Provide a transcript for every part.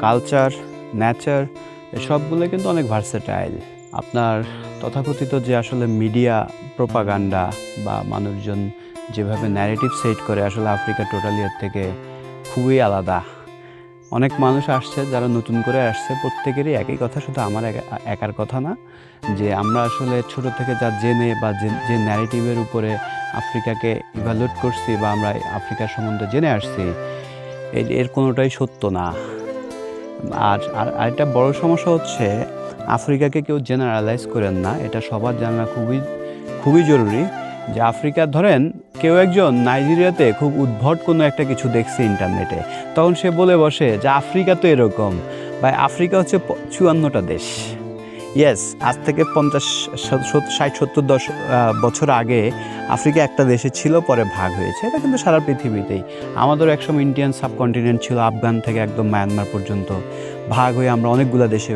Culture, nature এসবগুলো কিন্তু অনেক ভার্সেটাইল। আপনার তথাকথিত যে আসলে মিডিয়া প্রোপাগান্ডা বা মানুষজন যেভাবে ন্যারেটিভ সেট করে, আসলে আফ্রিকা টোটালি এর থেকে খুবই আলাদা। অনেক মানুষ আসছে যারা নতুন করে আসছে, প্রত্যেকেরই একই কথা, শুধু আমার একার কথা না, যে আমরা আসলে ছোট থেকে যা জেনে বা যে ন্যারেটিভের উপরে আফ্রিকাকে ইভ্যালুয়েট করছি বা আমরা আফ্রিকার সম্বন্ধে জেনে আসছি, এর কোনোটাই সত্য না। আর আরেকটা বড় সমস্যা হচ্ছে, আফ্রিকাকে কেউ জেনারেলাইজ করেন না, এটা সবার জানা খুবই জরুরি। যে আফ্রিকা ধরেন কেউ একজন নাইজেরিয়াতে খুব উদ্ভট কোনো একটা কিছু দেখছে ইন্টারনেটে, তখন সে বলে বসে যে আফ্রিকা তো এরকম, বা আফ্রিকা হচ্ছে 54টা দেশ। ইয়েস, আজ থেকে 50-60-70 বছর আগে আফ্রিকা একটা দেশে ছিল, পরে ভাগ হয়েছে। এটা কিন্তু সারা পৃথিবীতেই। আমাদেরও একসময় ইন্ডিয়ান সাবকন্টিনেন্ট ছিল, আফগান থেকে একদম মায়ানমার পর্যন্ত ভাগ হয়ে আমরা অনেকগুলো দেশে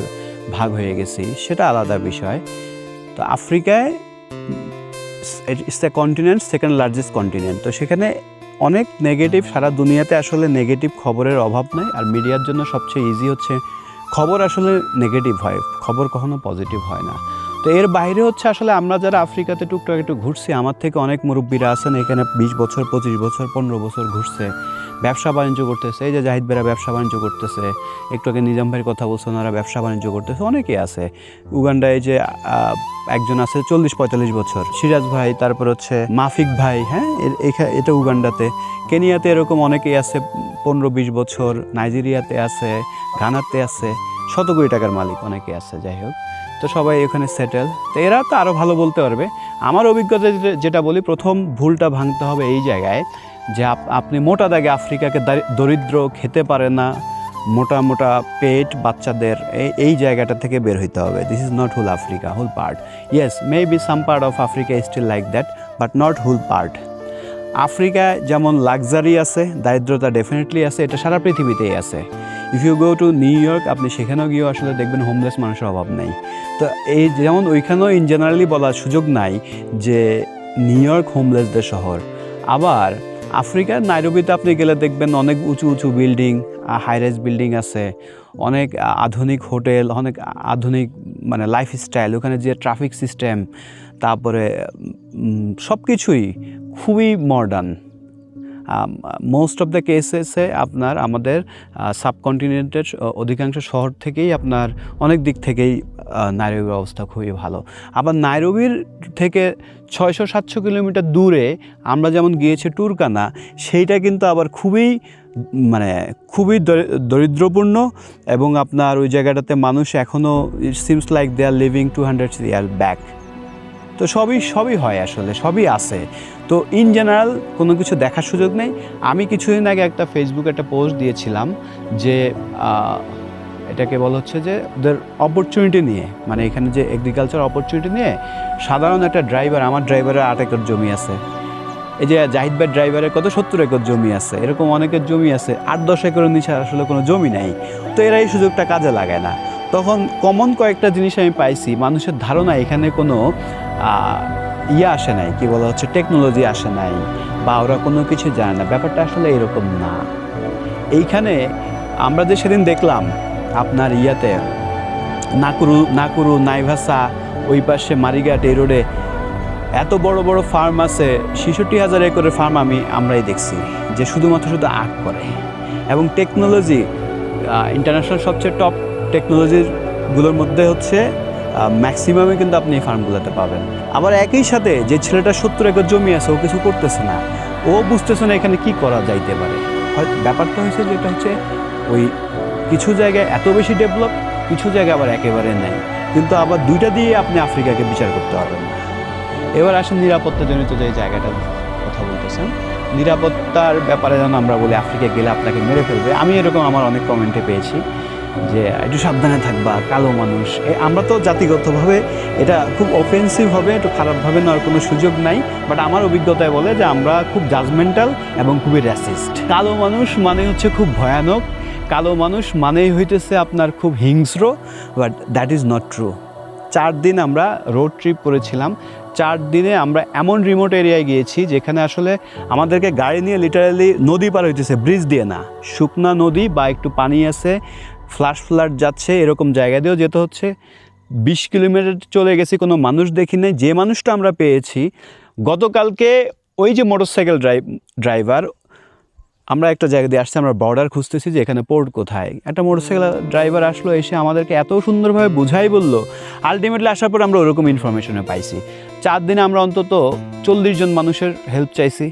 ভাগ হয়ে গেছি, সেটা আলাদা বিষয়। তো আফ্রিকায় it's the continent, second largest continent. তো সেখানে অনেক নেগেটিভ, সারা দুনিয়াতে আসলে নেগেটিভ খবরের অভাব নেই। আর মিডিয়ার জন্য সবচেয়ে ইজি হচ্ছে, খবর আসলে নেগেটিভ হয়, খবর কখনো পজিটিভ হয় না। তো এর বাইরে হচ্ছে আসলে আমরা যারা আফ্রিকাতে টুকটাক একটু ঘুরছি, আমার থেকে অনেক মুরব্বীরা আছেন এখানে 20 বছর, 25 বছর, 15 বছর ঘুরছে, ব্যবসা বাণিজ্য করতেছে। এই যে জাহিদ ভাইরা ব্যবসা বাণিজ্য করতেছে, একটু আগে নিজাম ভাইয়ের কথা বলছেন, ওনারা ব্যবসা বাণিজ্য করতেছে, অনেকেই আছে। উগান্ডায় যে একজন আছে 40-45 বছর, সিরাজ ভাই, তারপর হচ্ছে মাফিক ভাই, হ্যাঁ, এটা উগান্ডাতে। কেনিয়াতে এরকম অনেকেই আছে 15-20 বছর, নাইজেরিয়াতে আছে, ঘানাতে আছে, শত কোটি টাকার মালিক অনেকে আছে। যাই হোক, তো সবাই এখানে সেটেল। তো এরা তো আরও ভালো বলতে পারবে। আমার অভিজ্ঞতা যেটা বলি, প্রথম ভুলটা ভাঙতে হবে এই জায়গায় যে আপনি মোটা দাগে আফ্রিকাকে দরিদ্র, খেতে পারে না, মোটা মোটা পেট বাচ্চাদের, এই জায়গাটা থেকে বের হইতে হবে। This is not whole Africa, whole part. Yes, may be some part of Africa is still like that, but not whole part. আফ্রিকায় যেমন লাক্সারি আছে, দারিদ্রতা ডেফিনেটলি আছে, এটা সারা পৃথিবীতেই আছে। ইফ ইউ গো টু নিউ ইয়র্ক, আপনি সেখানেও গিয়েও আসলে দেখবেন হোমলেস মানুষের অভাব নেই। তো এই যেমন ওইখানেও ইন জেনারেলি বলার সুযোগ নাই যে নিউ ইয়র্ক হোমলেসদের শহর। আবার আফ্রিকার নাইরোবিতে আপনি গেলে দেখবেন অনেক উঁচু উঁচু বিল্ডিং, হাই রাইজ বিল্ডিং আছে, অনেক আধুনিক হোটেল, অনেক আধুনিক মানে লাইফস্টাইল, ওখানে যে ট্রাফিক সিস্টেম, তারপরে সব কিছুই খুবই মডার্ন। মোস্ট অফ দ্য কেসেসে আপনার আমাদের সাবকন্টিনেন্টের অধিকাংশ শহর থেকেই আপনার অনেক দিক থেকেই নাইরোবির অবস্থা খুবই ভালো। আবার নাইরোবির থেকে 600-700 কিলোমিটার দূরে আমরা যেমন গিয়েছি টুরকানা, সেইটা কিন্তু আবার খুবই দরিদ্রপূর্ণ, এবং আপনার ওই জায়গাটাতে মানুষ এখনও it seems like they are living 200 year back. তো সবই হয়, আসলে সবই আছে। তো ইন জেনারেল কোনো কিছু দেখার সুযোগ নেই। আমি কিছুদিন আগে একটা ফেসবুকে একটা পোস্ট দিয়েছিলাম যে এটাকে বলা হচ্ছে যে ওদের অপরচুনিটি নিয়ে, মানে এখানে যে এগ্রিকালচার অপরচুনিটি নিয়ে, সাধারণ একটা ড্রাইভার, আমার ড্রাইভারের 8 একর জমি আছে, এই যে জাহিদ ভাই ড্রাইভারের কত 70 একর জমি আছে, এরকম অনেকের জমি আছে, 8-10 একরের নিচে আসলে কোনো জমি নাই। তো এরা এই সুযোগটা কাজে লাগায় না। তখন কমন কয়েকটা জিনিস আমি পাইছি। মানুষের ধারণা এখানে কোনো আসে নাই, কি বলা হচ্ছে, টেকনোলজি আসে নাই, বা ওরা কোনো কিছু জানে না। ব্যাপারটা আসলে এরকম না। এইখানে আমরা যে সেদিন দেখলাম আপনার নাকুরু, নাইভাসা, ওই পাশে মারিঘাট, এই রোডে এত বড় বড় ফার্ম আছে, 66,000 একরের ফার্ম আমরাই দেখছি, যে শুধু আখ করে। এবং টেকনোলজি, ইন্টারন্যাশনাল সবচেয়ে টপ টেকনোলজিগুলোর মধ্যে হচ্ছে ম্যাক্সিমামই কিন্তু আপনি এই ফার্মগুলোতে পাবেন। আবার একই সাথে যে ছেলেটা 70 একর জমি আছে, ও কিছু করতেছে না, ও বুঝতেছে না এখানে কি করা যাইতে পারে। হয়তো ব্যাপারটা হয়েছে যেটা হচ্ছে, ওই কিছু জায়গায় এত বেশি ডেভেলপ, কিছু জায়গায় আবার একেবারে নেই। কিন্তু আবার দুইটা দিয়ে আপনি আফ্রিকাকে বিচার করতে পারবেন না। এবার আসেন নিরাপত্তাজনিত যে জায়গাটার কথা বলতেছেন, নিরাপত্তার ব্যাপারে যেন আমরা বলি আফ্রিকা গেলে আপনাকে মেরে ফেলবে। আমি এরকম আমার অনেক কমেন্টে পেয়েছি যে একটু সাবধানে থাকবা, কালো মানুষ। আমরা তো জাতিগতভাবে এটা খুব অফেন্সিভ হবে, একটু খারাপভাবে নেওয়ার কোনো সুযোগ নাই, বাট আমার অভিজ্ঞতায় বলে যে আমরা খুব জাজমেন্টাল এবং খুবই র্যাসিস্ট। কালো মানুষ মানে হচ্ছে খুব ভয়ানক, কালো মানুষ মানেই হইতেছে আপনার খুব হিংস্র, but that is not true. 4 দিন আমরা রোড ট্রিপ করেছিলাম, 4 দিনে আমরা এমন রিমোট এরিয়ায় গিয়েছি যেখানে আসলে আমাদেরকে গাড়ি নিয়ে লিটারালি নদী পার হইতেছে, ব্রিজ দিয়ে না, শুকনা নদী বা একটু পানি আছে, ফ্লাড যাচ্ছে, এরকম জায়গা দিয়েও যেতে হচ্ছে। 20 কিলোমিটার চলে গেছি, কোনো মানুষ দেখি নাই। যে মানুষটা আমরা পেয়েছি গতকালকে, ওই যে মোটরসাইকেল ড্রাইভার, আমরা একটা জায়গা দিয়ে আসছি, আমরা বর্ডার খুঁজতেছি যে এখানে পোর্ট কোথায়। একটা মোটরসাইকেল ড্রাইভার আসলো, এসে আমাদেরকে এত সুন্দরভাবে বুঝাই বললো। আলটিমেটলি আসার পর আমরা ওরকম ইনফরমেশনে পাইছি। 4 দিনে আমরা অন্তত 40 জন মানুষের হেল্প চাইছি।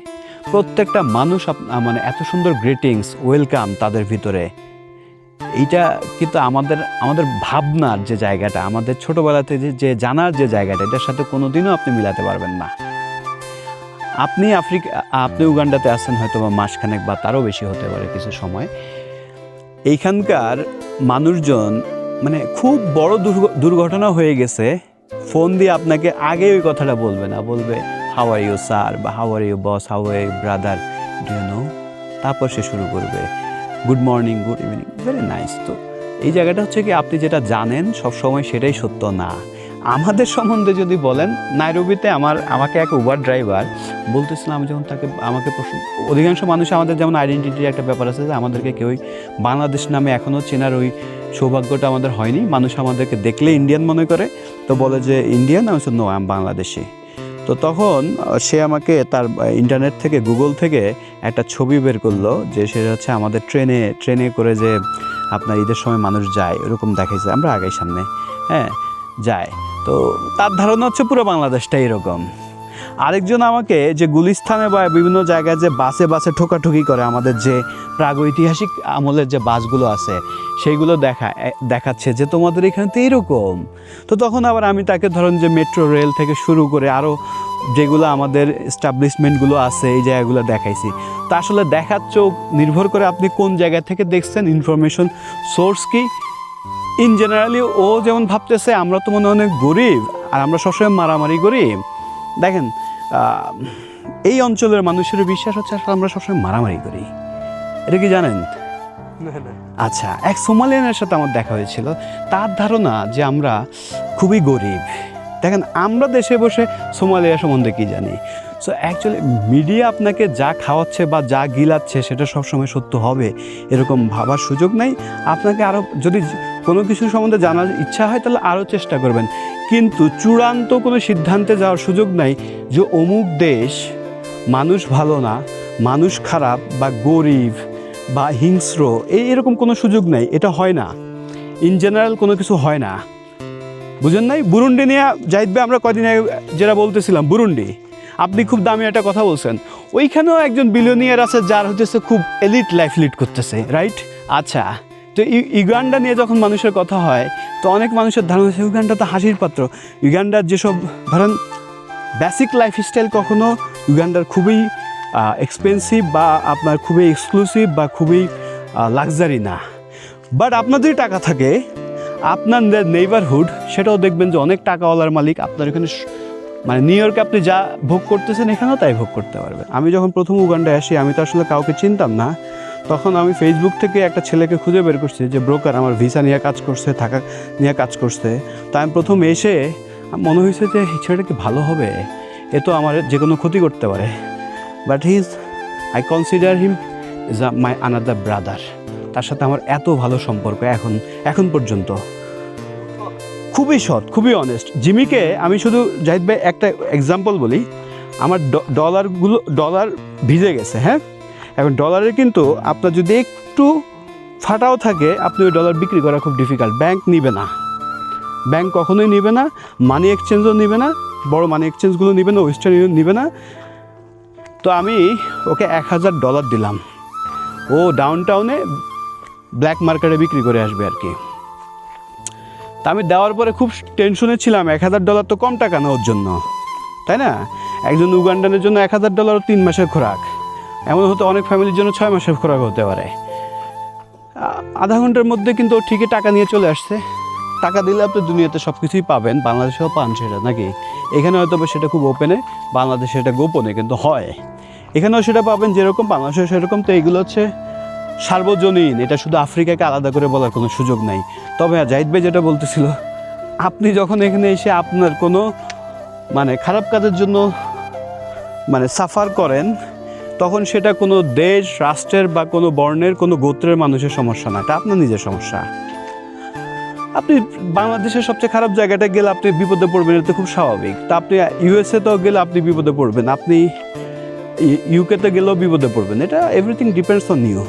প্রত্যেকটা মানুষ মানে এত সুন্দর গ্রিটিংস, ওয়েলকাম তাদের ভিতরে। এইটা কিন্তু আমাদের ভাবনার যে জায়গাটা, আমাদের ছোটোবেলাতে যে জানার যে জায়গাটা, এটার সাথে কোনোদিনও আপনি মিলাতে পারবেন না। আপনি উগান্ডাতে আছেন হয়তো বা মাসখানেক বা তারও বেশি হতে পারে কিছু সময়। এইখানকার মানুষজন মানে খুব বড় দুর্ঘটনা হয়ে গেছে, ফোন দিয়ে আপনাকে আগে ওই কথাটা বলবে না, বলবে হাউ আর ইউ স্যার, বা how are you boss, how are you brother, do you know, তারপর সে শুরু করবে good morning, good evening, very nice. তো এই জায়গাটা হচ্ছে কি, আপনি যেটা জানেন সবসময় সেটাই সত্য না। আমাদের সম্বন্ধে যদি বলেন, নাইরোবিতে আমাকে এক উবার ড্রাইভার বলতেছিলাম, আমি যখন আমাকে প্রশ্ন, অধিকাংশ মানুষ আমাদের যেমন আইডেন্টিটির একটা ব্যাপার আছে যে আমাদেরকে কেউই বাংলাদেশ নামে এখনও চেনার ওই সৌভাগ্যটা আমাদের হয়নি। মানুষ আমাদেরকে দেখলে ইন্ডিয়ান মনে করে, তো বলে যে ইন্ডিয়ান, আমি নো আই এম বাংলাদেশি। তো তখন সে আমাকে তার ইন্টারনেট থেকে, গুগল থেকে একটা ছবি বের করলো, যে সেটা হচ্ছে আমাদের ট্রেনে করে যে আপনার ঈদের সময় মানুষ যায়, ওরকম দেখাইছে, আমরা আগাই সামনে, হ্যাঁ যায়। তো তার ধারণা হচ্ছে পুরো বাংলাদেশটা এরকম। আরেকজন আমাকে যে গুলিস্তানে বা বিভিন্ন জায়গায় যে বাসে ঠোকাঠুকি করে, আমাদের যে প্রাগৈতিহাসিক আমলের যে বাসগুলো আছে সেইগুলো দেখাচ্ছে যে তোমাদের এখানে তো এরকম। তো তখন আবার আমি তাকে ধরেন যে মেট্রো রেল থেকে শুরু করে আরও যেগুলো আমাদের এস্টাবলিশমেন্টগুলো আছে এই জায়গাগুলো দেখাইছি। তা আসলে দেখার চোখ নির্ভর করে আপনি কোন জায়গা থেকে দেখছেন, ইনফরমেশন সোর্স কি। ইন জেনারেলি ও যেমন ভাবতেছে আমরা তো মনে অনেক গরিব আর আমরা সবসময় মারামারি করি। দেখেন, এই অঞ্চলের মানুষের বিশ্বাস হচ্ছে আসলে আমরা সবসময় মারামারি করি। এটা কি জানেন? আচ্ছা, এক সোমালিয়ানের সাথে আমার দেখা হয়েছিল, তার ধারণা যে আমরা খুবই গরিব। দেখেন, আমরা দেশে বসে সোমালিয়া সম্বন্ধে কী জানি। সো অ্যাকচুয়ালি মিডিয়া আপনাকে যা খাওয়াচ্ছে বা যা গিলাচ্ছে সেটা সবসময় সত্য হবে এরকম ভাবার সুযোগ নেই। আপনাকে আরও যদি কোনো কিছু সম্বন্ধে জানার ইচ্ছা হয় তাহলে আরও চেষ্টা করবেন, কিন্তু চূড়ান্ত কোনো সিদ্ধান্তে যাওয়ার সুযোগ নাই যে অমুক দেশ মানুষ ভালো না, মানুষ খারাপ বা গরিব বা হিংস্র, এরকম কোনো সুযোগ নেই। এটা হয় না, ইন জেনারেল কোনো কিছু হয় না, বুঝেন নাই? বুরুন্ডি নিয়ে জাহিদ ভাই আমরা কয়দিন আগে যেটা বলতেছিলাম, বুরুন্ডি, আপনি খুব দামি একটা কথা বলছেন, ওইখানেও একজন বিলিয়নিয়ার আছে যার হচ্ছে খুব এলিট লাইফ লিড করতেছে, রাইট? আচ্ছা, তো ইউগান্ডা নিয়ে যখন মানুষের কথা হয় তো অনেক মানুষের ধারণা আছে ইউগান্ডা তো হাসির পাত্র। ইউগান্ডার যেসব ধরেন বেসিক লাইফস্টাইল কখনো ইউগান্ডার খুবই এক্সপেন্সিভ বা আপনার খুবই এক্সক্লুসিভ বা খুবই লাক্সারি না। বাট আপনার যদি টাকা থাকে, আপনার নেইবারহুড সেটাও দেখবেন যে অনেক টাকাওয়ালার মালিক। আপনার এখানে মানে নিউ ইয়র্কে আপনি যা ভোগ করতেছেন এখানেও তাই ভোগ করতে পারবেন। আমি যখন প্রথম উগান্ডায় আসি, আমি তো আসলে কাউকে চিনতাম না, তখন আমি ফেসবুক থেকে একটা ছেলেকে খুঁজে বের করছি যে ব্রোকার, আমার ভিসা নিয়ে কাজ করছে, থাকা নিয়ে কাজ করছে। তো আমি প্রথম এসে মনে হয়েছে যে এই ছেলেটা কি ভালো হবে, এ তো আমার যে কোনো ক্ষতি করতে পারে। But I consider him is my another brother. তার সাথে আমার এত ভালো সম্পর্ক এখন পর্যন্ত, খুবই সৎ, খুবই অনেস্ট। জিমিকে আমি শুধু জাহিদ ভাই একটা এক্সাম্পল বলি, আমার ডলার ভিজে গেছে, হ্যাঁ, এখন ডলারের কিন্তু আপনার যদি একটু ফাটাও থাকে আপনি ওই ডলার বিক্রি করা খুব ডিফিকাল্ট। ব্যাংক নিবে না, ব্যাংক কখনোই নিবে না, মানি এক্সচেঞ্জও নিবে না, বড় মানি এক্সচেঞ্জগুলো নিবে না, ওয়েস্টার্ন ইউনিয়ন নিবে না। তো আমি ওকে $1000 দিলাম, ও ডাউন টাউনে ব্ল্যাক মার্কেটে বিক্রি করে আসবে আর কি। তা আমি দেওয়ার পরে খুব টেনশনে ছিলাম, $1000 তো কম টাকা না ওর জন্য, তাই না? একজন উগান্ডানের জন্য $1000 3 মাসের খোরাক, এমন হতো অনেক ফ্যামিলির জন্য 6 মাসের খোরাক হতে পারে। আধা ঘন্টার মধ্যে কিন্তু ও ঠিকই টাকা নিয়ে চলে আসছে। টাকা দিলে আপনি দুনিয়াতে সব কিছুই পাবেন, বাংলাদেশেও পান সেটা, নাকি? এখানে হয়তো সেটা খুব ওপেনে, বাংলাদেশে এটা গোপনে কিন্তু হয়। এখানেও সেটা পাবেন যেরকম, বাংলাদেশেও সেরকম। তো এইগুলো হচ্ছে সার্বজনীন, এটা শুধু আফ্রিকাকে আলাদা করে বলার কোনো সুযোগ নাই। তবে জাহিদ ভাই যেটা বলতেছিল, আপনি যখন এখানে এসে আপনার কোনো মানে খারাপ কাজের জন্য মানে সাফার করেন, তখন সেটা কোনো দেশ, রাষ্ট্রের বা কোনো বর্ণের, কোনো গোত্রের মানুষের সমস্যা না, এটা আপনার নিজের সমস্যা। আপনি বাংলাদেশের সবচেয়ে খারাপ জায়গাটা গেলে আপনি বিপদে পড়বেন, এটা খুব স্বাভাবিক। তা আপনি ইউএসএতেও গেলে আপনি বিপদে পড়বেন, আপনি ইউকেতে গেলেও বিপদে পড়বেন, এটা এভরিথিং ডিপেন্ডস অন ইউ।